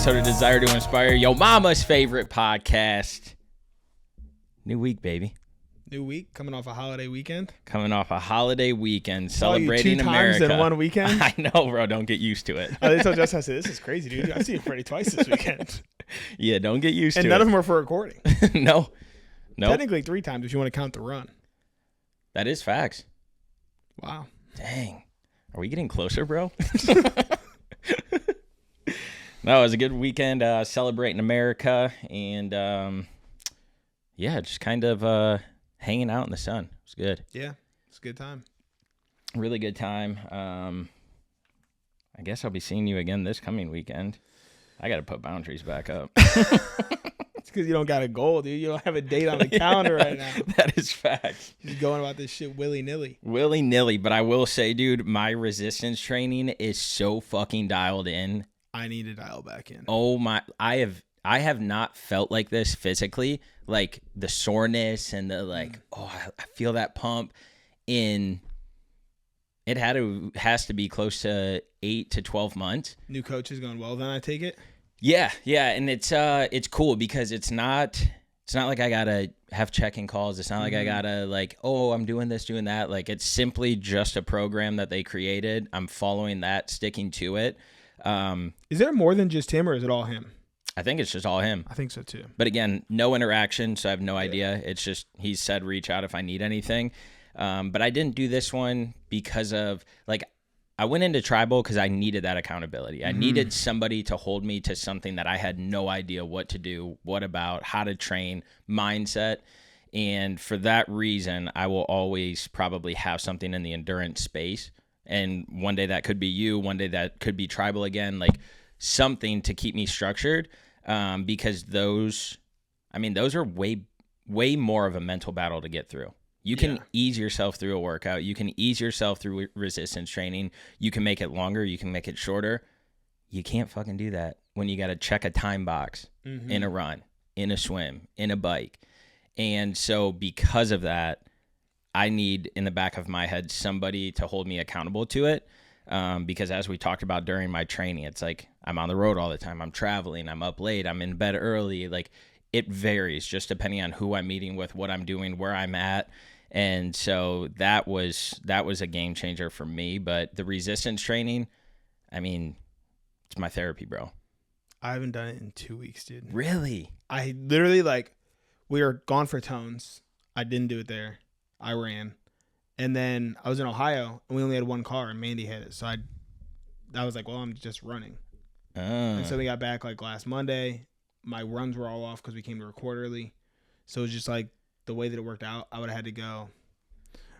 episode of Desire to Inspire, yo mama's favorite podcast. New week, baby. New week, coming off a holiday weekend. Coming off a holiday weekend, Saw celebrating you two America. times in one weekend. I know, bro. Don't get used to it. They told Justin, I said, this is crazy, dude. I see you Freddie twice this weekend. Yeah, don't get used to and it. none of them were for recording. No. Technically 3 times if you want to count the run. That is facts. Wow. Dang. Are we getting closer, bro? No, it was a good weekend celebrating America and, yeah, just kind of hanging out in the sun. It was good. Yeah, it's a good time. Really good time. I guess I'll be seeing you again this coming weekend. I got to put boundaries back up. It's because you don't got a goal, dude. You don't have a date on the calendar right now. That is facts. You're just going about this shit willy-nilly. Willy-nilly, but I will say, dude, my resistance training is so fucking dialed in. I need to dial back in. Oh my, I have not felt like this physically, like the soreness and the like, I feel that pump in, has to be close to 8 to 12 months. New coach is going well then, I take it? Yeah. And it's cool because it's not like I gotta have check-in calls. It's not like I gotta like, I'm doing this, doing that. Like it's simply just a program that they created. I'm following that, sticking to it. Is there more than just him or is it all him? I think it's just all him. I think so too. But again, no interaction, so I have no idea. It's just he said reach out if I need anything. But I didn't do this one because of like I went into tribal because I needed that accountability. I needed somebody to hold me to something that I had no idea what to do, what about, how to train, mindset. And for that reason, I will always probably have something in the endurance space. And one day that could be you, one day that could be tribal again, like something to keep me structured. Because those are way more of a mental battle to get through. You can ease yourself through a workout. You can ease yourself through resistance training. You can make it longer. You can make it shorter. You can't fucking do that when you got to check a time box in a run, in a swim, in a bike. And so because of that, I need in the back of my head somebody to hold me accountable to it. Because as we talked about during my training, it's like I'm on the road all the time. I'm traveling. I'm up late. I'm in bed early. Like it varies just depending on who I'm meeting with, what I'm doing, where I'm at. And so that was a game changer for me. But the resistance training, I mean, it's my therapy, bro. I haven't done it in 2 weeks, dude. Really? I literally we were gone for tones. I didn't do it there. I ran. And then I was in Ohio and we only had one car and Mandy had it. So I was like, well, I'm just running. And so we got back last Monday. My runs were all off because we came to record early. So it was just the way that it worked out, I would have had to go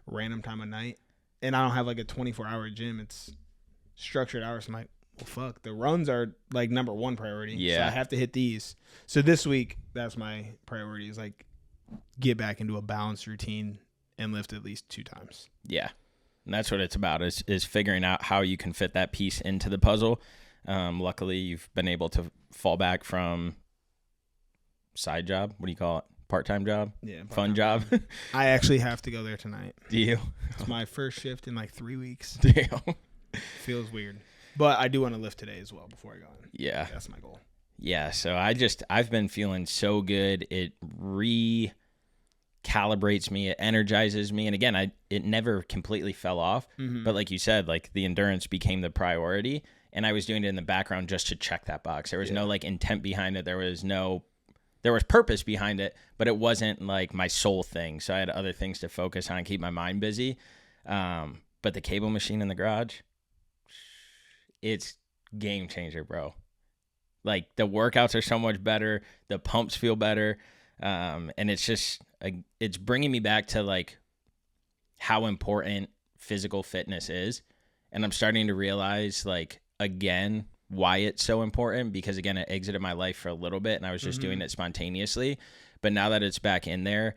random time of night. And I don't have a 24-hour gym. It's structured hours. I'm like, well, fuck. The runs are number one priority. Yeah. So I have to hit these. So this week, that's my priority is get back into a balanced routine and lift at least 2 times. Yeah. And that's what it's about is figuring out how you can fit that piece into the puzzle. Luckily, you've been able to fall back from side job. What do you call it? Part-time job? Yeah. Fun job? I actually have to go there tonight. Do you? It's my first shift in 3 weeks. Damn. Feels weird. But I do want to lift today as well before I go in. Yeah. That's my goal. Yeah. So I've been feeling so good. It recalibrates me. It energizes me. And again, it never completely fell off. But like you said, the endurance became the priority. And I was doing it in the background just to check that box. There was no intent behind it. There was purpose behind it, but it wasn't my sole thing. So I had other things to focus on and keep my mind busy. But the cable machine in the garage, it's game changer, bro. The workouts are so much better. The pumps feel better. And it's just, it's bringing me back to how important physical fitness is. And I'm starting to realize again, why it's so important, because again, it exited my life for a little bit and I was just doing it spontaneously. But now that it's back in there,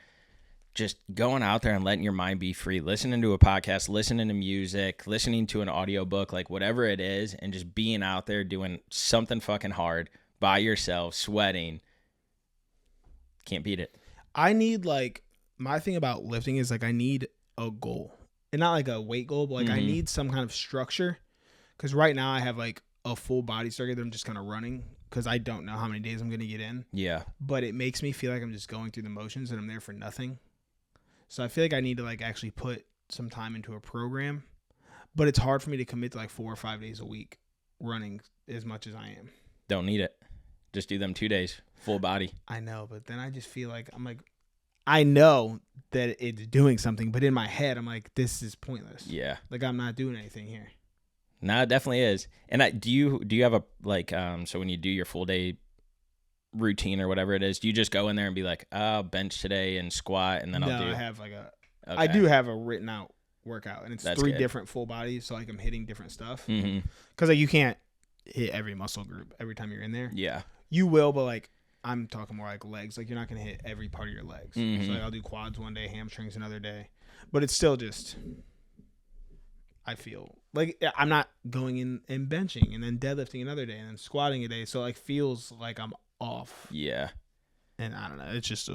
just going out there and letting your mind be free, listening to a podcast, listening to music, listening to an audiobook, whatever it is, and just being out there doing something fucking hard by yourself, sweating. Can't beat it. I need my thing about lifting is I need a goal. And not a weight goal, but I need some kind of structure. Because right now I have a a full body circuit that I'm just kind of running because I don't know how many days I'm going to get in. Yeah. But it makes me feel like I'm just going through the motions and I'm there for nothing. So I feel like I need to like actually put some time into a program. But it's hard for me to commit to like 4 or 5 days a week running as much as I am. Don't need it. Just do them 2 days, full body. I know, but then I just feel like I'm like, I know that it's doing something, but in my head, I'm like, this is pointless. Yeah. Like I'm not doing anything here. No, it definitely is. And do you have a like so when you do your full day routine or whatever it is, do you just go in there and be like, I'll bench today and squat and then I'll do? I have like Okay. I do have a written out workout, and it's That's 3 good. different full bodies, so like I'm hitting different stuff. Mm-hmm. Because like you can't hit every muscle group every time you're in there. Yeah. You will, but like I'm talking more like legs. Like you're not gonna hit every part of your legs. Mm-hmm. So like I'll do quads one day, hamstrings another day, but it's still just. I feel like I'm not going in and benching and then deadlifting another day and then squatting a day. So like feels like I'm off. Yeah. And I don't know. It's just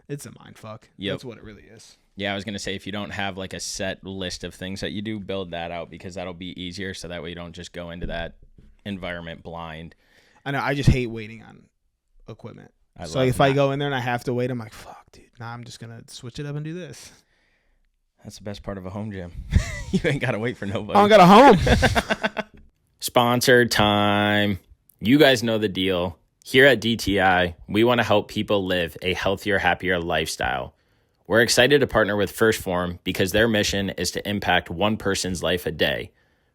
it's a mind fuck. Yep. That's what it really is. Yeah, I was going to say, if you don't have like a set list of things that you do, build that out because that'll be easier. So that way you don't just go into that environment blind. I know. I just hate waiting on equipment. So like if I go in there and I have to wait, I'm like, fuck, dude. Nah, I'm just going to switch it up and do this. That's the best part of a home gym. You ain't got to wait for nobody. Oh, I got a home. Sponsored time. You guys know the deal. Here at DTI, we want to help people live a healthier, happier lifestyle. We're excited to partner with First Form because their mission is to impact one person's life a day.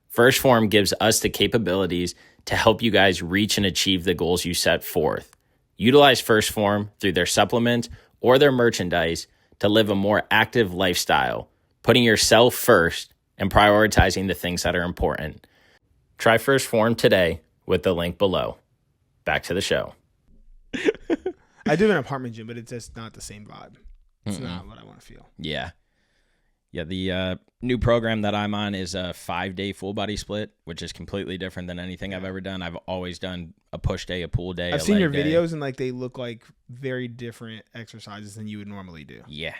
First Form gives us the capabilities to help you guys reach and achieve the goals you set forth. Utilize First Form through their supplements or their merchandise to live a more active lifestyle, putting yourself first and prioritizing the things that are important. Try First Form today with the link below. Back to the show. I do have an apartment gym, but it's just not the same vibe. It's not what I want to feel. Yeah. Yeah, the new program that I'm on is a 5-day full body split, which is completely different than anything I've ever done. I've always done a push day, a pull day. I've seen your videos, and like they look like very different exercises than you would normally do. Yeah,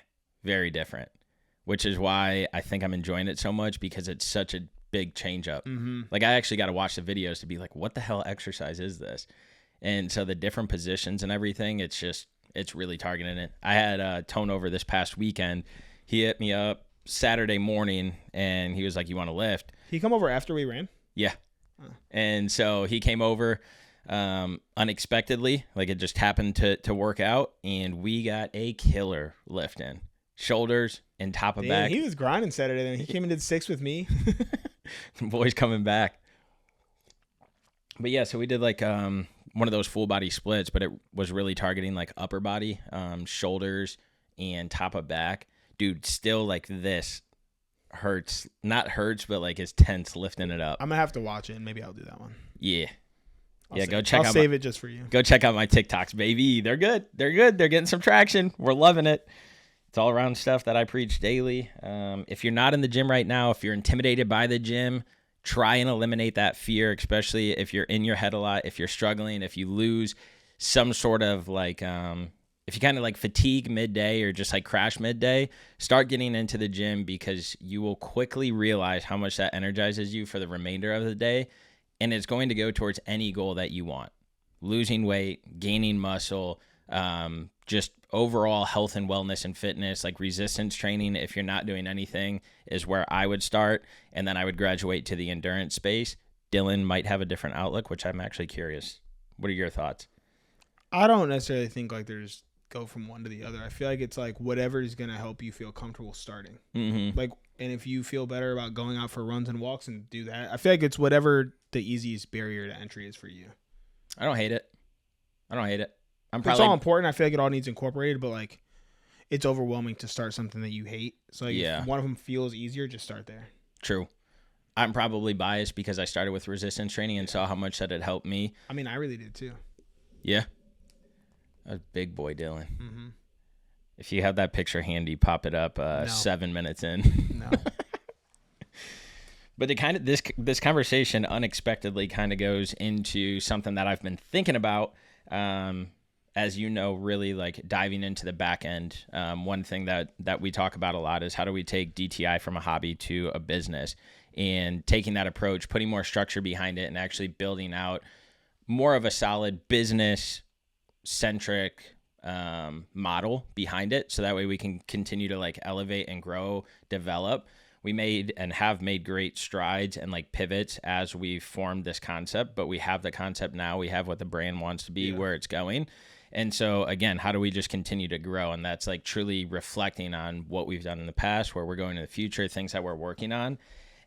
very different, which is why I think I'm enjoying it so much because it's such a big change up. Mm-hmm. Like I actually got to watch the videos to be like, what the hell exercise is this? And so the different positions and everything, it's really targeting it. I had Tone over this past weekend. He hit me up Saturday morning and he was like, you want to lift? He come over after we ran? Yeah. And so he came over unexpectedly, like it just happened to work out, and we got a killer lift in. Shoulders and top of back. He was grinding Saturday then. He came and did 6 with me. Boys coming back. But yeah, so we did like one of those full body splits, but it was really targeting like upper body, shoulders and top of back. Dude, still like this hurts. Not hurts, but like is tense lifting it up. I'm going to have to watch it and maybe I'll do that one. Yeah. I'll save it just for you. Go check out my TikToks, baby. They're good. They're good. They're getting some traction. We're loving it. It's all around stuff that I preach daily. If you're not in the gym right now, if you're intimidated by the gym, try and eliminate that fear, especially if you're in your head a lot, if you're struggling, if you lose some sort of like, if you kind of like fatigue midday or just like crash midday, start getting into the gym because you will quickly realize how much that energizes you for the remainder of the day. And it's going to go towards any goal that you want. Losing weight, gaining muscle, just overall health and wellness and fitness, like resistance training, if you're not doing anything, is where I would start. And then I would graduate to the endurance space. Dylan might have a different outlook, which I'm actually curious. What are your thoughts? I don't necessarily think like there's go from one to the other. I feel like it's like whatever is going to help you feel comfortable starting. Mm-hmm. Like, and if you feel better about going out for runs and walks and do that, I feel like it's whatever the easiest barrier to entry is for you. I don't hate it. It's all important. I feel like it all needs incorporated, but like it's overwhelming to start something that you hate. So like if one of them feels easier, just start there. True. I'm probably biased because I started with resistance training and saw how much that had helped me. I mean, I really did too. Yeah. That was big boy Dylan. Mm-hmm. If you have that picture handy, pop it up No. 7 minutes in. No. But it kind of this conversation unexpectedly kind of goes into something that I've been thinking about. As you know, really like diving into the back end. One thing that we talk about a lot is how do we take DTI from a hobby to a business? and taking that approach, putting more structure behind it, and actually building out more of a solid business centric model behind it. So that way we can continue to like elevate and grow, develop. We made and have made great strides and like pivots as we formed this concept, but we have the concept now. We have what the brand wants to be, where it's going. And so again, how do we just continue to grow? And that's like truly reflecting on what we've done in the past, where we're going in the future, things that we're working on.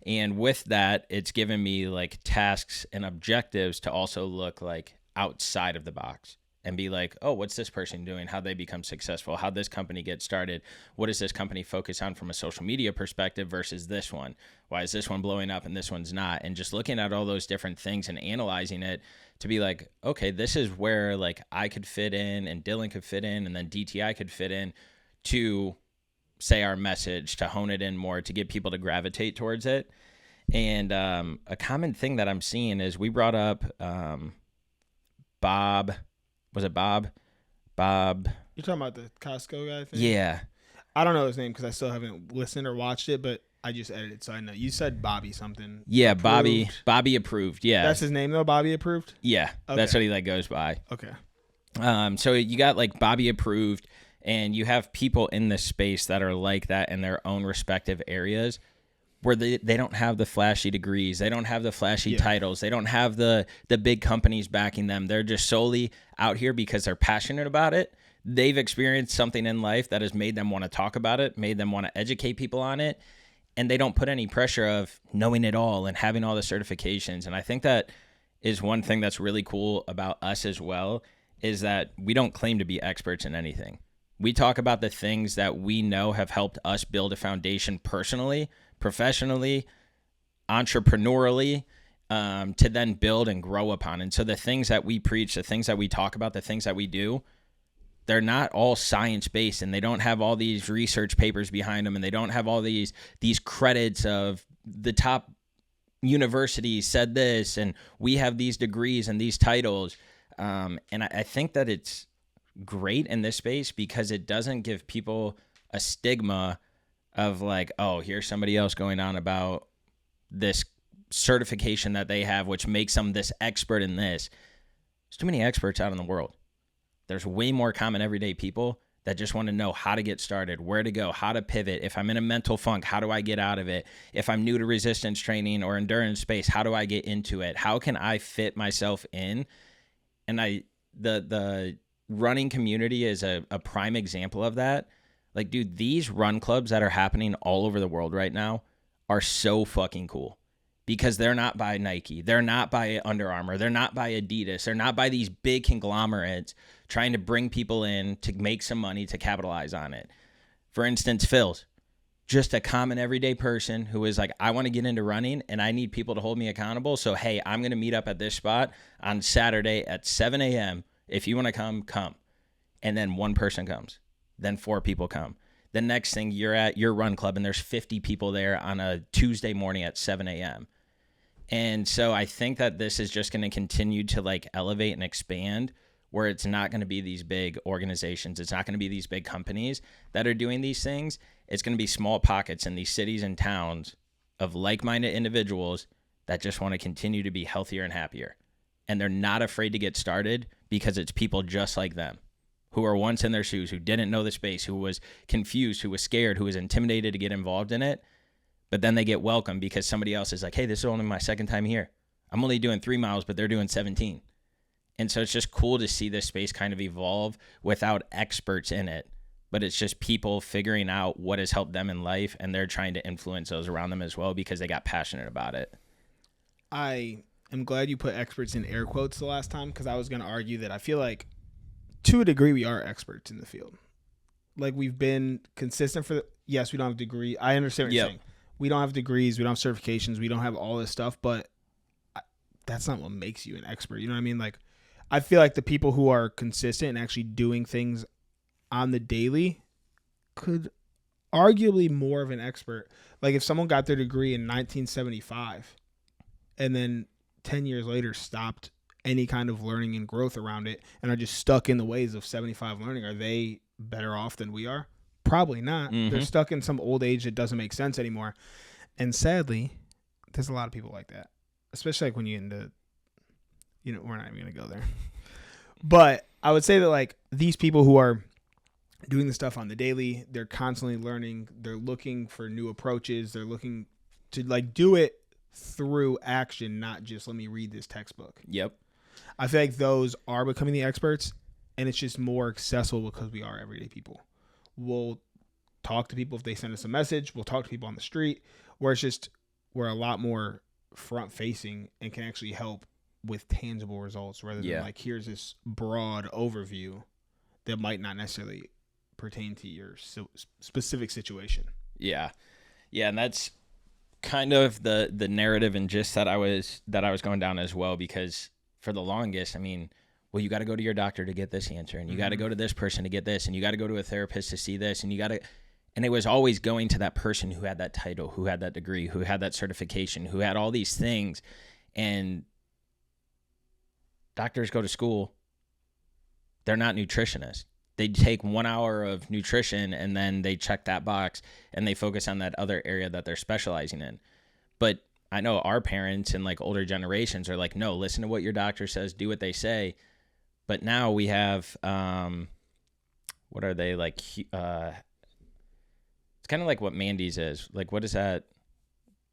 And with that, it's given me like tasks and objectives to also look like outside of the box and be like, oh, what's this person doing? How'd they become successful? How'd this company get started? What does this company focus on from a social media perspective versus this one? Why is this one blowing up and this one's not? And just looking at all those different things and analyzing it to be like, okay, this is where like I could fit in and Dylan could fit in and then DTI could fit in to say our message, to hone it in more, to get people to gravitate towards it. And a common thing that I'm seeing is we brought up Bob. Was it Bob? You're talking about the Costco guy thing? Yeah. I don't know his name because I still haven't listened or watched it, but I just edited, so I know. You said Bobby something. Yeah, approved. Bobby approved. Yeah. That's his name, though? Bobby approved? Yeah. Okay. That's what he like goes by. Okay. So you got like Bobby approved, and you have people in this space that are like that in their own respective areas, where they don't have the flashy degrees, they don't have the flashy titles, they don't have the big companies backing them. They're just solely out here because they're passionate about it. They've experienced something in life that has made them want to talk about it, made them want to educate people on it, and they don't put any pressure of knowing it all and having all the certifications. And I think that is one thing that's really cool about us as well, is that we don't claim to be experts in anything. We talk about the things that we know have helped us build a foundation personally, professionally, entrepreneurially, to then build and grow upon. And so the things that we preach, the things that we talk about, the things that we do, they're not all science-based, and they don't have all these research papers behind them, and they don't have all these credits of the top universities said this, and we have these degrees and these titles. And I think that it's great in this space because it doesn't give people a stigma of like, oh, here's somebody else going on about this certification that they have, which makes them this expert in this. There's too many experts out in the world. There's way more common everyday people that just want to know how to get started, where to go, how to pivot. If I'm in a mental funk, how do I get out of it? If I'm new to resistance training or endurance space, how do I get into it? How can I fit myself in? And the running community is a prime example of that. Like, dude, these run clubs that are happening all over the world right now are so fucking cool because they're not by Nike. They're not by Under Armour. They're not by Adidas. They're not by these big conglomerates trying to bring people in to make some money to capitalize on it. For instance, Phil's just a common everyday person who is like, I want to get into running and I need people to hold me accountable. So, hey, I'm going to meet up at this spot on Saturday at 7 a.m. If you want to come, come. And then one person comes. Then 4 people come. The next thing, you're at your run club and there's 50 people there on a Tuesday morning at 7 a.m. And so I think that this is just going to continue to like elevate and expand, where it's not going to be these big organizations. It's not going to be these big companies that are doing these things. It's going to be small pockets in these cities and towns of like-minded individuals that just want to continue to be healthier and happier. And they're not afraid to get started because it's people just like them who are once in their shoes, who didn't know the space, who was confused, who was scared, who was intimidated to get involved in it. But then they get welcomed because somebody else is like, hey, this is only my second time here. I'm only doing 3 miles, but they're doing 17. And so it's just cool to see this space kind of evolve without experts in it. But it's just people figuring out what has helped them in life, and they're trying to influence those around them as well because they got passionate about it. I am glad you put experts in air quotes the last time, because I was going to argue that I feel like to a degree we are experts in the field. Like, we've been consistent for yes, we don't have a degree. I understand what you're saying. We don't have degrees. We don't have certifications. We don't have all this stuff, but that's not what makes you an expert. You know what I mean? Like, I feel like the people who are consistent and actually doing things on the daily could arguably more of an expert. Like, if someone got their degree in 1975 and then 10 years later stopped any kind of learning and growth around it and are just stuck in the ways of 75 learning, are they better off than we are? Probably not. Mm-hmm. They're stuck in some old age that doesn't make sense anymore. And sadly, there's a lot of people like that, especially like when you get into, we're not even going to go there. But I would say that like these people who are doing the stuff on the daily, they're constantly learning. They're looking for new approaches. They're looking to like do it through action, not just let me read this textbook. Yep. I feel like those are becoming the experts, and it's just more accessible because we are everyday people. We'll talk to people if they send us a message. We'll talk to people on the street, where it's just we're a lot more front facing and can actually help with tangible results rather than like here's this broad overview that might not necessarily pertain to your specific situation. Yeah, and that's kind of the narrative and gist that I was going down as well, because for the longest, I mean, well, you got to go to your doctor to get this answer, and you got to go to this person to get this, and you got to go to a therapist to see this, and and it was always going to that person who had that title, who had that degree, who had that certification, who had all these things. And doctors go to school. They're not nutritionists. They take 1 hour of nutrition and then they check that box and they focus on that other area that they're specializing in. But I know our parents and like older generations are like, no, listen to what your doctor says, do what they say. But now we have, what are they like? It's kind of like what Mandy's is. Like, what is that?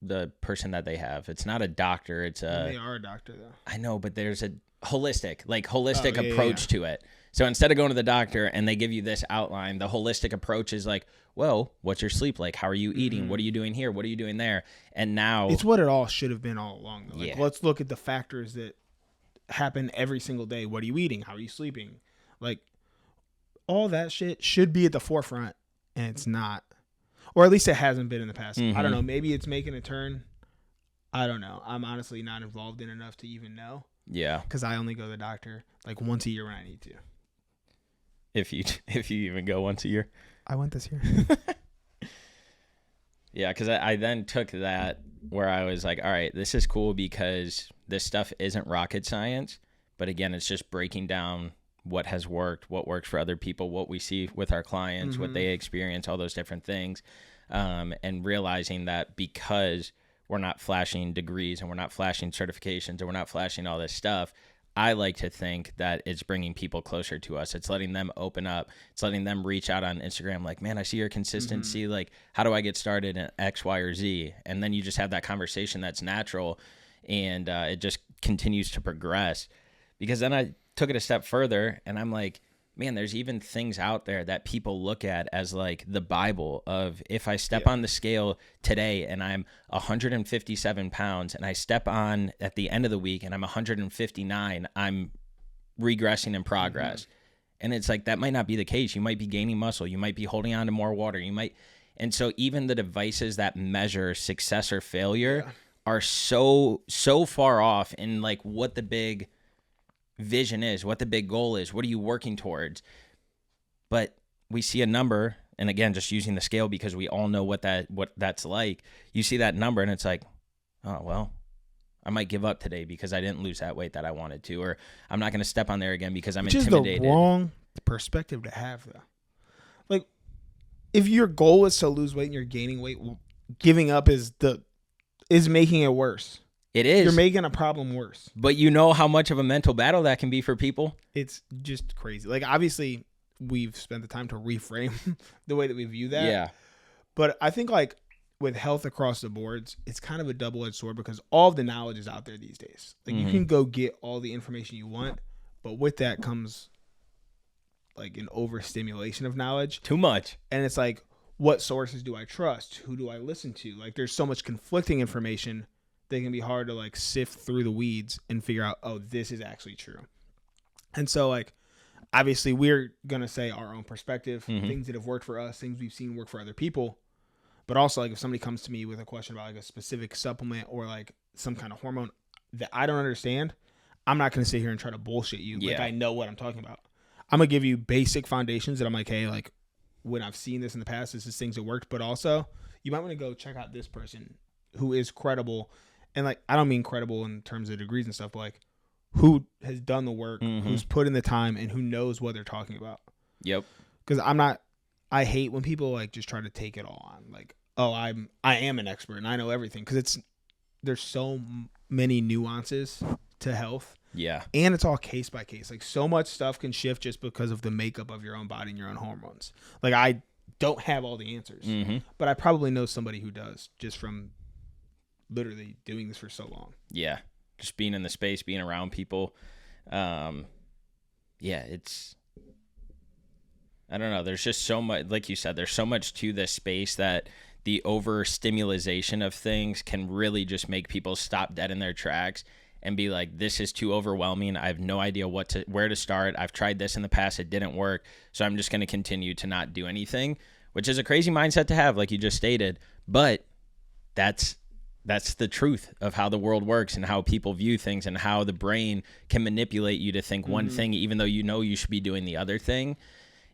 The person that they have. It's not a doctor. It's they are a doctor though. I know, but there's a holistic approach to it. So instead of going to the doctor and they give you this outline, the holistic approach is like, well, what's your sleep like? How are you eating? What are you doing here? What are you doing there? And now it's what it all should have been all along. Though. Like, let's look at the factors that happen every single day. What are you eating? How are you sleeping? Like, all that shit should be at the forefront, and it's not. Or at least it hasn't been in the past. I don't know. Maybe it's making a turn. I don't know. I'm honestly not involved in enough to even know. Yeah. Because I only go to the doctor like once a year when I need to. If you even go once a year. I went this year. Yeah, because I then took that where I was like, all right, this is cool because this stuff isn't rocket science. But again, it's just breaking down what has worked, what works for other people, what we see with our clients, what they experience, all those different things. And realizing that because we're not flashing degrees and we're not flashing certifications and we're not flashing all this stuff, I like to think that it's bringing people closer to us. It's letting them open up. It's letting them reach out on Instagram like, man, I see your consistency. Like, how do I get started in X, Y, or Z? And then you just have that conversation that's natural, and it just continues to progress. Because then I took it a step further, and I'm like, man, there's even things out there that people look at as like the Bible of if I step on the scale today and I'm 157 pounds and I step on at the end of the week and I'm 159, I'm regressing in progress. And it's like, that might not be the case. You might be gaining muscle. You might be holding on to more water. And so even the devices that measure success or failure are so far off in like what the big vision is, what the big goal is, what are you working towards? But we see a number, and again, just using the scale because we all know what that's like. You see that number and it's like, oh, well, I might give up today because I didn't lose that weight that I wanted to, or I'm not going to step on there again because I'm intimidated. Which is the wrong perspective to have, though. Like, if your goal is to lose weight and you're gaining weight, giving up is making it worse. It is. You're making a problem worse. But you know how much of a mental battle that can be for people? It's just crazy. Like, obviously, we've spent the time to reframe the way that we view that. Yeah. But I think, like, with health across the boards, it's kind of a double-edged sword because all of the knowledge is out there these days. Like, you can go get all the information you want, but with that comes, like, an overstimulation of knowledge. Too much. And it's like, what sources do I trust? Who do I listen to? Like, there's so much conflicting information. They can be hard to like sift through the weeds and figure out, oh, this is actually true. And so like, obviously we're going to say our own perspective, things that have worked for us, things we've seen work for other people. But also like if somebody comes to me with a question about like a specific supplement or like some kind of hormone that I don't understand, I'm not going to sit here and try to bullshit you. Like I know what I'm talking about. I'm going to give you basic foundations that I'm like, hey, like when I've seen this in the past, this is things that worked, but also you might want to go check out this person who is credible. And, like, I don't mean credible in terms of degrees and stuff, but, like, who has done the work, who's put in the time, and who knows what they're talking about. Yep. Because I hate when people, like, just try to take it all on. Like, oh, I am an expert, and I know everything. Because there's so many nuances to health. Yeah. And it's all case by case. Like, so much stuff can shift just because of the makeup of your own body and your own hormones. Like, I don't have all the answers, but I probably know somebody who does, just from literally doing this for so long. Yeah. Just being in the space, being around people. Yeah, it's, I don't know. There's just so much, like you said, there's so much to this space that the overstimulation of things can really just make people stop dead in their tracks and be like, this is too overwhelming. I have no idea where to start. I've tried this in the past. It didn't work. So I'm just going to continue to not do anything, which is a crazy mindset to have, like you just stated. But that's the truth of how the world works and how people view things and how the brain can manipulate you to think one thing, even though you know you should be doing the other thing.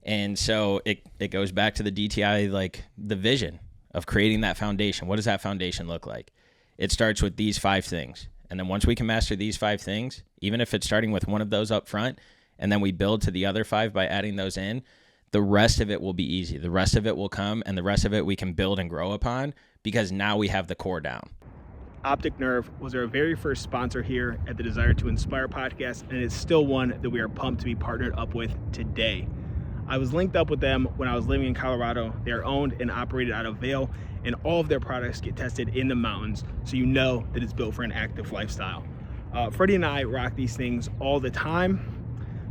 And so it goes back to the DTI, like the vision of creating that foundation. What does that foundation look like? It starts with these 5 things. And then once we can master these 5 things, even if it's starting with one of those up front, and then we build to the other 5 by adding those in, the rest of it will be easy. The rest of it will come, and the rest of it we can build and grow upon because now we have the core down. Optic Nerve was our very first sponsor here at the Desire to Inspire podcast, and it's still one that we are pumped to be partnered up with today. I was linked up with them when I was living in Colorado. They are owned and operated out of Vail, and all of their products get tested in the mountains, so you know that it's built for an active lifestyle. Freddie and I rock these things all the time.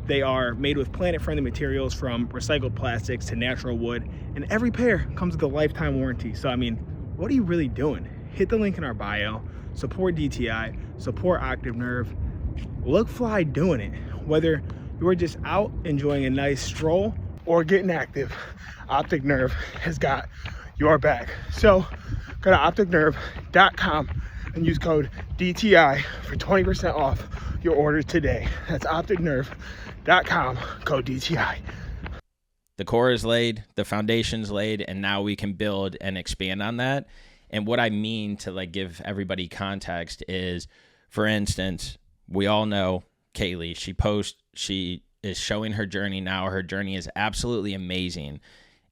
They are made with planet-friendly materials, from recycled plastics to natural wood, and every pair comes with a lifetime warranty. So, I mean, what are you really doing? Hit the link in our bio, support DTI, support Optic Nerve, look fly doing it. Whether you're just out enjoying a nice stroll or getting active, Optic Nerve has got your back. So go to opticnerve.com and use code DTI for 20% off your orders today. That's opticnerve.com, code DTI. The core is laid, the foundation's laid, and now we can build and expand on that. And what I mean to like give everybody context is, for instance, we all know Kaylee. She is showing her journey now. Her journey is absolutely amazing.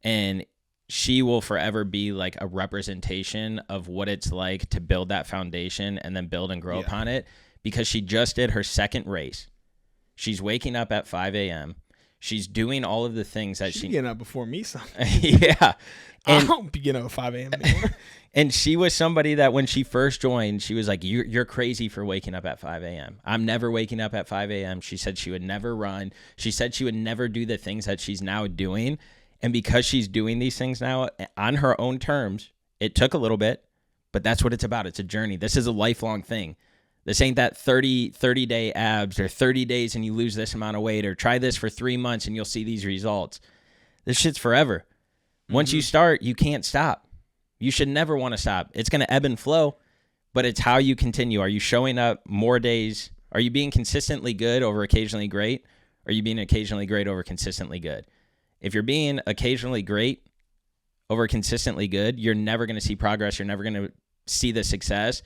And she will forever be like a representation of what it's like to build that foundation and then build and grow upon it, because she just did her second race. She's waking up at 5 a.m. She's doing all of the things that She's getting up before me sometimes. Yeah. And, I don't begin up at 5 a.m. anymore. And she was somebody that when she first joined, she was like, you're crazy for waking up at 5 a.m. I'm never waking up at 5 a.m. She said she would never run. She said she would never do the things that she's now doing. And because she's doing these things now on her own terms, it took a little bit, but that's what it's about. It's a journey. This is a lifelong thing. This ain't that 30-day abs or 30 days and you lose this amount of weight, or try this for 3 months and you'll see these results. This shit's forever. Once you start, you can't stop. You should never want to stop. It's going to ebb and flow, but it's how you continue. Are you showing up more days? Are you being consistently good over occasionally great? Or are you being occasionally great over consistently good? If you're being occasionally great over consistently good, you're never going to see progress. You're never going to see the success.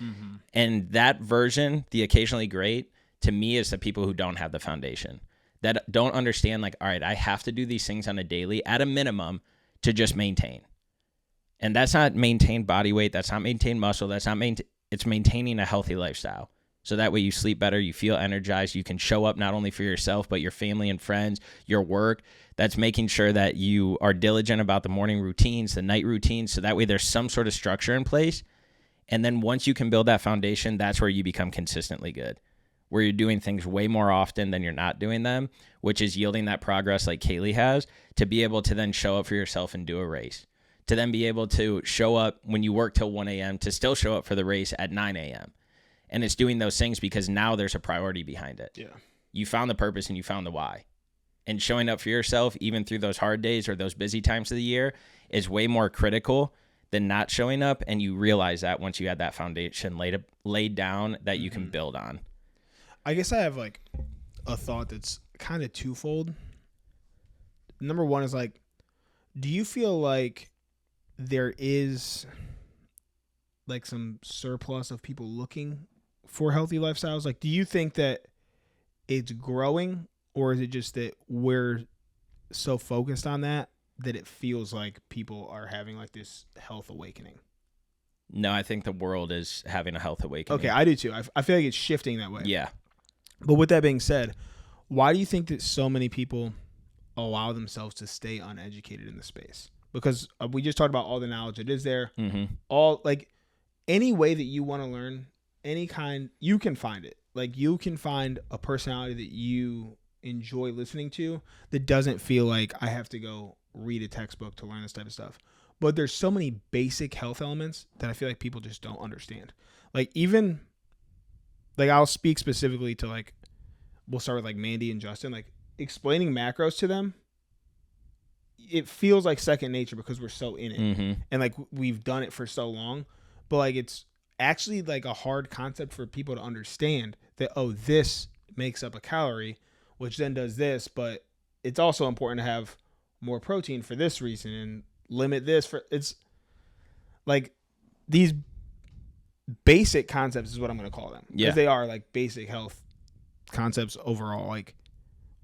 And that version, the occasionally great, to me is the people who don't have the foundation, that don't understand, like, all right, I have to do these things on a daily at a minimum to just maintain. And that's not maintain body weight. That's not maintain muscle. That's not it's maintaining a healthy lifestyle. So that way you sleep better, you feel energized, you can show up not only for yourself, but your family and friends, your work. That's making sure that you are diligent about the morning routines, the night routines, so that way there's some sort of structure in place. And then once you can build that foundation, that's where you become consistently good, where you're doing things way more often than you're not doing them, which is yielding that progress like Kaylee has, to be able to then show up for yourself and do a race, to then be able to show up when you work till 1 a.m. to still show up for the race at 9 a.m. And it's doing those things because now there's a priority behind it. Yeah. You found the purpose and you found the why. And showing up for yourself, even through those hard days or those busy times of the year, is way more critical than not showing up. And you realize that once you had that foundation laid down that you can build on. I guess I have like a thought that's kind of twofold. Number one is like, do you feel like there is like some surplus of people looking for healthy lifestyles? Like, do you think that it's growing, or is it just that we're so focused on that it feels like people are having like this health awakening? No, I think the world is having a health awakening. Okay, I do too. I feel like it's shifting that way. Yeah. But with that being said, why do you think that so many people allow themselves to stay uneducated in the space? Because we just talked about all the knowledge that is there. Mm-hmm. All like any way that you want to learn any kind, you can find it. Like you can find a personality that you enjoy listening to that doesn't feel like I have to go read a textbook to learn this type of stuff. But there's so many basic health elements that I feel like people just don't understand. Like even like I'll speak specifically to like, we'll start with like Mandy and Justin, like explaining macros to them. It feels like second nature because we're so in it. Mm-hmm. And like we've done it for so long, but like it's actually like a hard concept for people to understand that, oh, this makes up a calorie, which then does this, but it's also important to have more protein for this reason and limit this for, it's like these basic concepts is what I'm going to call them. Because they are like basic health concepts overall. Like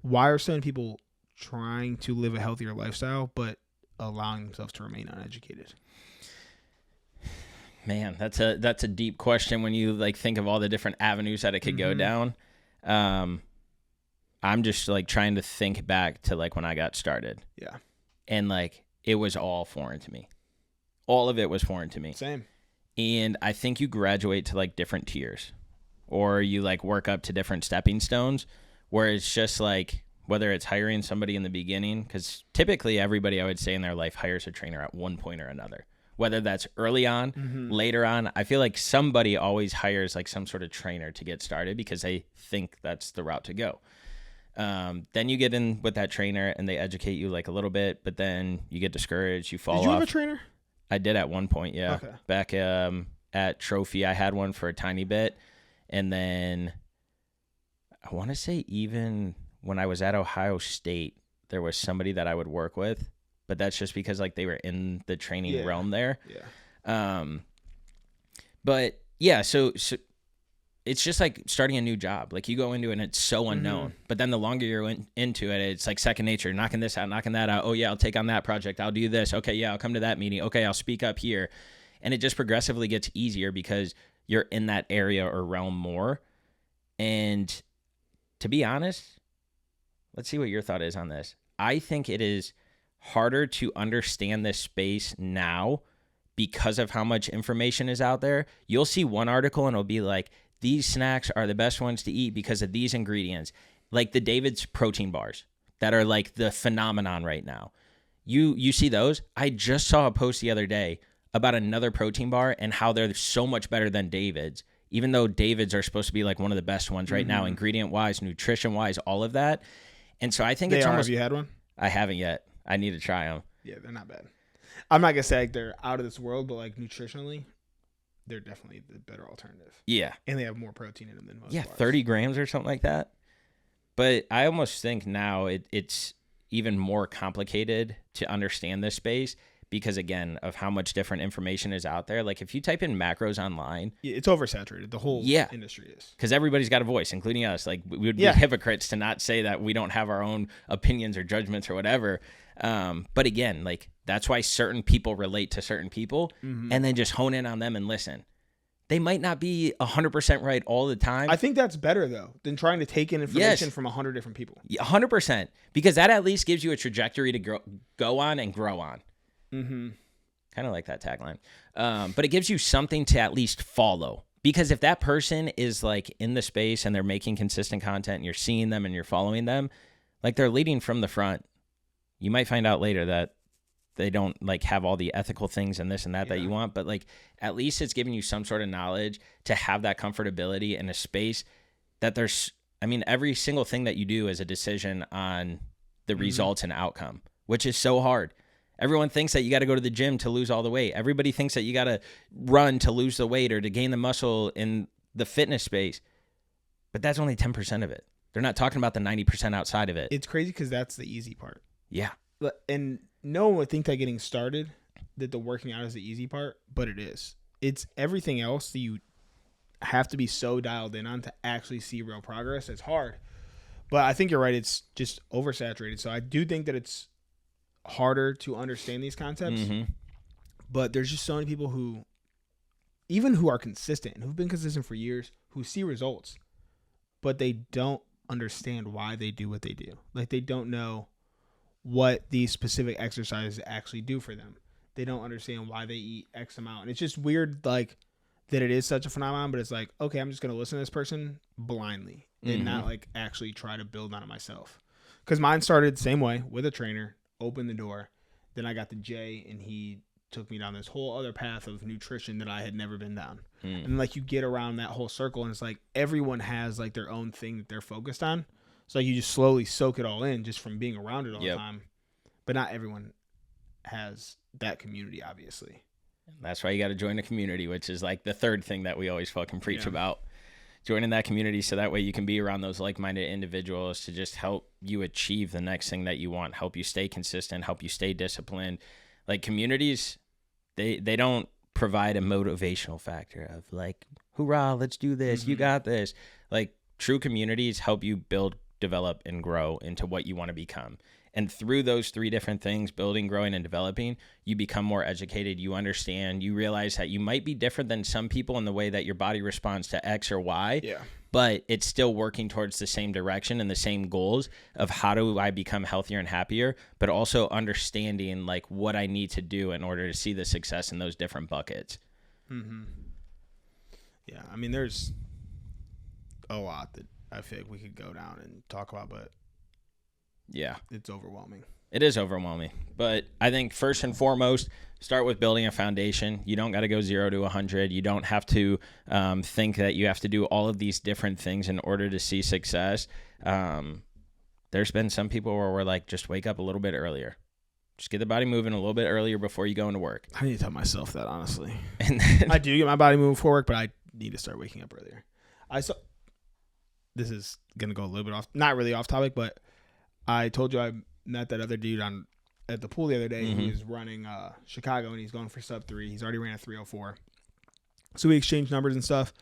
why are so many people trying to live a healthier lifestyle, but allowing themselves to remain uneducated? Man, that's a deep question when you like think of all the different avenues that it could go down. I'm just like trying to think back to like when I got started. Yeah. And like it was all foreign to me. All of it was foreign to me. Same. And I think you graduate to like different tiers or you like work up to different stepping stones where it's just like whether it's hiring somebody in the beginning, because typically everybody I would say in their life hires a trainer at one point or another. Whether that's early on, later on, I feel like somebody always hires like some sort of trainer to get started because they think that's the route to go. Then you get in with that trainer and they educate you like a little bit, but then you get discouraged, you fall off. Did you have a trainer? I did at one point, yeah. Okay. Back at Trophy, I had one for a tiny bit. And then I want to say even when I was at Ohio State, there was somebody that I would work with. But that's just because like they were in the training realm there. Yeah. But yeah, so it's just like starting a new job. Like you go into it and it's so unknown. But then the longer you're into it, it's like second nature, knocking this out, knocking that out. Oh yeah, I'll take on that project. I'll do this. Okay, yeah, I'll come to that meeting. Okay, I'll speak up here. And it just progressively gets easier because you're in that area or realm more. And to be honest, let's see what your thought is on this. I think it is harder to understand this space now because of how much information is out there. You'll see one article and it'll be like, these snacks are the best ones to eat because of these ingredients. Like the David's protein bars that are like the phenomenon right now. You see those? I just saw a post the other day about another protein bar and how they're so much better than David's, even though David's are supposed to be like one of the best ones right now, ingredient-wise, nutrition-wise, all of that. And so I think it's almost... Have you had one? I haven't yet. I need to try them. Yeah, they're not bad. I'm not going to say like they're out of this world, but like nutritionally, they're definitely the better alternative. Yeah. And they have more protein in them than most bars. 30 grams or something like that. But I almost think now it's even more complicated to understand this space because, again, of how much different information is out there. Like if you type in macros online. It's oversaturated. The whole industry is. Because everybody's got a voice, including us. Like we would be hypocrites to not say that we don't have our own opinions or judgments or whatever. But again, like that's why certain people relate to certain people and then just hone in on them and listen. They might not be 100% right all the time. I think that's better though than trying to take in information from 100 different people. 100%, because that at least gives you a trajectory to go on and grow on. Kind of like that tagline. But it gives you something to at least follow. Because if that person is like in the space and they're making consistent content and you're seeing them and you're following them, like they're leading from the front. You might find out later that they don't like have all the ethical things and this and that you want, but like at least it's giving you some sort of knowledge to have that comfortability in a space that there's, I mean, every single thing that you do is a decision on the results and outcome, which is so hard. Everyone thinks that you got to go to the gym to lose all the weight. Everybody thinks that you got to run to lose the weight or to gain the muscle in the fitness space, but that's only 10% of it. They're not talking about the 90% outside of it. It's crazy because that's the easy part. Yeah. And no one would think that getting started, that the working out is the easy part, but it is. It's everything else that you have to be so dialed in on to actually see real progress. It's hard. But I think you're right. It's just oversaturated. So I do think that it's harder to understand these concepts. But there's just so many people who even who are consistent and who've been consistent for years, who see results, but they don't understand why they do what they do. Like, they don't know what these specific exercises actually do for them. They don't understand why they eat X amount. And it's just weird, like, that it is such a phenomenon, but it's like, okay, I'm just going to listen to this person blindly and not, like, actually try to build on it myself. Because mine started the same way, with a trainer, opened the door. Then I got to Jay, and he took me down this whole other path of nutrition that I had never been down. And, like, you get around that whole circle, and it's like everyone has, like, their own thing that they're focused on. So you just slowly soak it all in just from being around it all the time. But not everyone has that community, obviously. That's why you got to join a community, which is like the third thing that we always fucking preach about. Joining that community so that way you can be around those like-minded individuals to just help you achieve the next thing that you want, help you stay consistent, help you stay disciplined. Like, communities, they don't provide a motivational factor of like, hoorah, let's do this, you got this. Like, true communities help you build, develop, and grow into what you want to become. And through those three different things, building, growing, and developing, you become more educated. You understand. You realize that you might be different than some people in the way that your body responds to X or Y. Yeah. But it's still working towards the same direction and the same goals of how do I become healthier and happier, but also understanding like what I need to do in order to see the success in those different buckets. Yeah, I mean, there's a lot that I feel like we could go down and talk about, but yeah, it's overwhelming. It is overwhelming. But I think first and foremost, start with building a foundation. You don't got to go 0 to 100. You don't have to think that you have to do all of these different things in order to see success. There's been some people where we're like, just wake up a little bit earlier. Just get the body moving a little bit earlier before you go into work. I need to tell myself that, honestly. And then, I do get my body moving for work, but I need to start waking up earlier. This is going to go a little bit off, not really off topic, but I told you I met that other dude at the pool the other day. He was running Chicago, and he's going for sub 3. He's already ran a 3:04. So we exchanged numbers and stuff,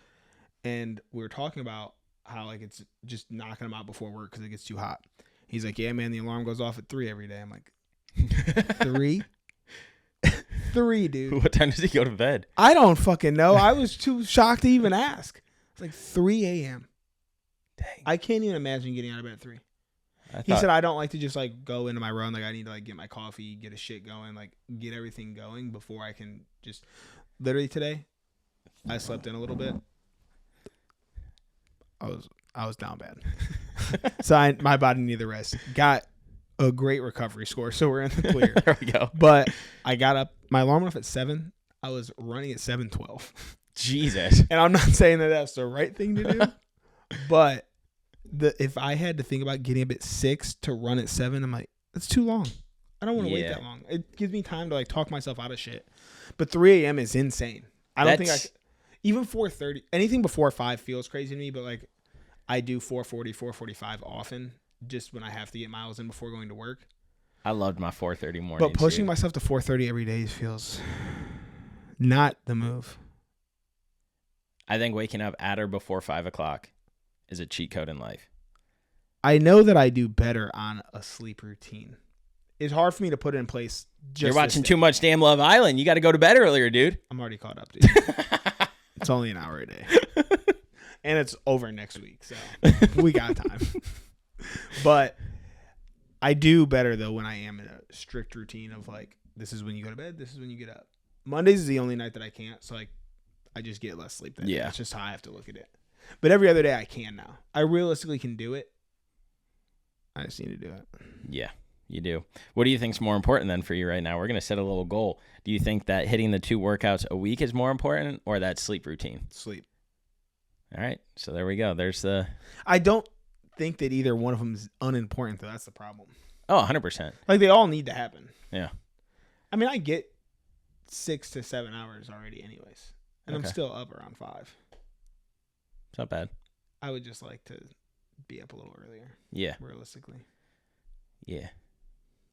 and we were talking about how like it's just knocking him out before work because it gets too hot. He's like, yeah, man, the alarm goes off at 3 every day. I'm like, 3? 3, dude. What time does he go to bed? I don't fucking know. I was too shocked to even ask. It's like 3 a.m. Dang. I can't even imagine getting out of bed at 3. He said, I don't like to just like go into my run. Like, I need to like get my coffee, get a shit going, like get everything going before I can just literally today. I slept in a little bit. I was down bad. So my body needed rest. Got a great recovery score, so we're in the clear. There we go. But I got up. My alarm went off at 7. I was running at 7:12. Jesus. And I'm not saying that that's the right thing to do, but if I had to think about getting up at 6 to run at 7, I'm like, that's too long. I don't want to wait that long. It gives me time to like talk myself out of shit. But 3 a.m. is insane. I don't think I could, even 4:30. Anything before 5 feels crazy to me. But like, I do 4:40, 4:45 often, just when I have to get miles in before going to work. I loved my 4:30 morning. But pushing myself to 4:30 every day feels not the move. I think waking up at or before 5 o'clock is a cheat code in life. I know that I do better on a sleep routine. It's hard for me to put it in place. You're watching too much damn Love Island. You got to go to bed earlier, dude. I'm already caught up, dude. It's only an hour a day. And it's over next week, so we got time. But I do better, though, when I am in a strict routine of, like, this is when you go to bed, this is when you get up. Mondays is the only night that I can't, so, like, I just get less sleep that day. That's just how I have to look at it. But every other day I can now. I realistically can do it. I just need to do it. Yeah, you do. What do you think is more important then for you right now? We're going to set a little goal. Do you think that hitting the 2 workouts a week is more important or that sleep routine? Sleep. All right. So there we go. There's the... I don't think that either one of them is unimportant, though. That's the problem. Oh, 100%. Like, they all need to happen. Yeah. I mean, I get 6 to 7 hours already anyways. And I'm still up around 5. It's not bad. I would just like to be up a little earlier. Yeah. Realistically. Yeah.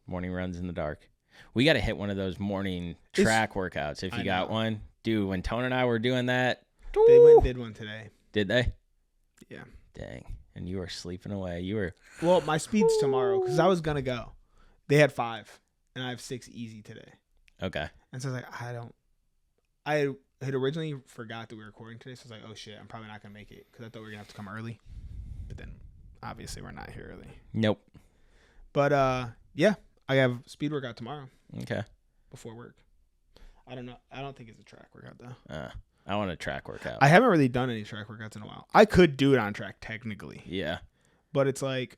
Morning runs in the dark. We got to hit one of those morning track workouts if you got one. Dude, when Tone and I were doing that. They went and did one today. Did they? Yeah. Dang. And you were sleeping away. You were. Well, my speed's tomorrow because I was going to go. They had 5, and I have 6 easy today. Okay. And so I was like, had originally forgot that we were recording today, so I was like, oh shit, I'm probably not gonna make it because I thought we were gonna have to come early. But then obviously we're not here early. Nope. But yeah, I have speed workout tomorrow. Okay. Before work. I don't know. I don't think it's a track workout though. I want a track workout. I haven't really done any track workouts in a while. I could do it on track technically. Yeah. But it's like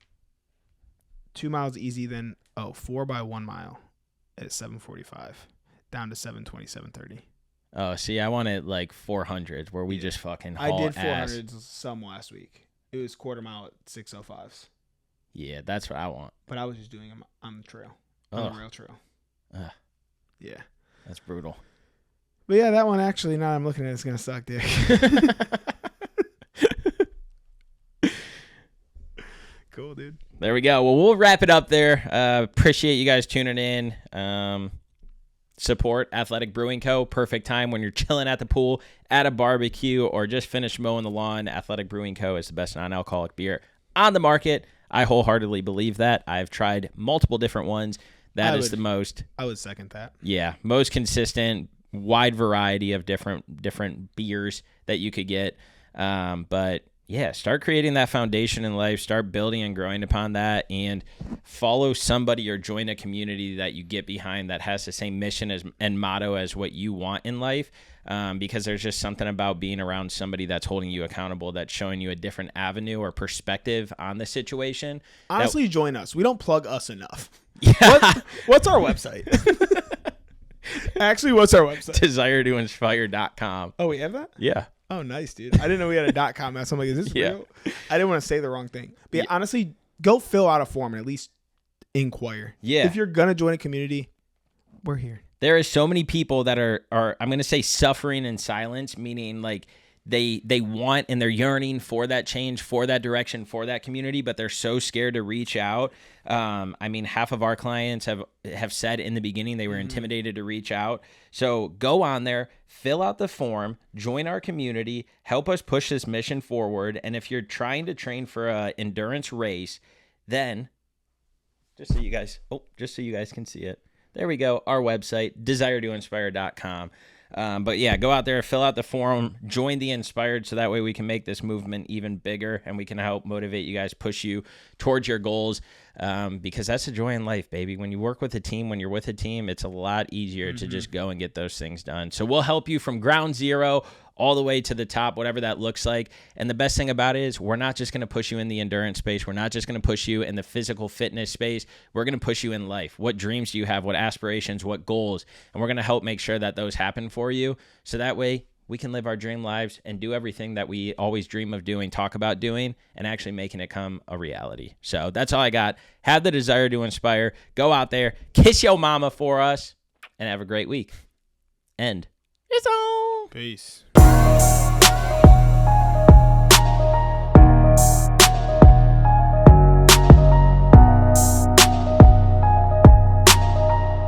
2 miles easy, then 4 by 1 mile at 7:45 down to 7:20, 7:30. Oh, see, I wanted like 400s where we just fucking haul I did ass. 400s some last week. It was quarter mile at 6:05s. Yeah, that's what I want. But I was just doing them on the trail, on the rail trail. Yeah. That's brutal. But yeah, that one actually, now I'm looking at it, it's going to suck, dick. Cool, dude. There we go. Well, we'll wrap it up there. Appreciate you guys tuning in. Support Athletic Brewing Co. Perfect time when you're chilling at the pool, at a barbecue, or just finished mowing the lawn. Athletic Brewing Co. is the best non-alcoholic beer on the market. I wholeheartedly believe that. I've tried multiple different ones. That is the most. I would second that. Yeah, most consistent, wide variety of different beers that you could get. But yeah, start creating that foundation in life. Start building and growing upon that, and follow somebody or join a community that you get behind that has the same mission and motto as what you want in life. Because there's just something about being around somebody that's holding you accountable, that's showing you a different avenue or perspective on the situation. Honestly, join us. We don't plug us enough. Yeah. What's our website? Actually, what's our website? DesireToInspire.com. Oh, we have that? Yeah. Oh, nice, dude. I didn't know we had a .com. So I'm like, is this real? I didn't want to say the wrong thing. But yeah, honestly, go fill out a form and at least inquire. Yeah. If you're going to join a community, we're here. There are so many people that are I'm going to say suffering in silence, meaning like they want and they're yearning for that change, for that direction, for that community, but they're so scared to reach out. I mean, half of our clients have said in the beginning they were intimidated to reach out. So go on there, fill out the form, join our community, help us push this mission forward. And if you're trying to train for an endurance race, then just so you guys can see it. There we go. Our website, DesireToInspire.com. But yeah, go out there, fill out the form, join the Inspired, so that way we can make this movement even bigger and we can help motivate you guys, push you towards your goals. Because that's the joy in life, baby. When you work with a team, when you're with a team, it's a lot easier to just go and get those things done. So we'll help you from ground zero all the way to the top, whatever that looks like. And the best thing about it is we're not just going to push you in the endurance space. We're not just going to push you in the physical fitness space. We're going to push you in life. What dreams do you have? What aspirations? What goals? And we're going to help make sure that those happen for you. So that way we can live our dream lives and do everything that we always dream of doing, talk about doing, and actually making it come a reality. So that's all I got. Have the desire to inspire. Go out there, kiss your mama for us, and have a great week. End. It's on. Peace.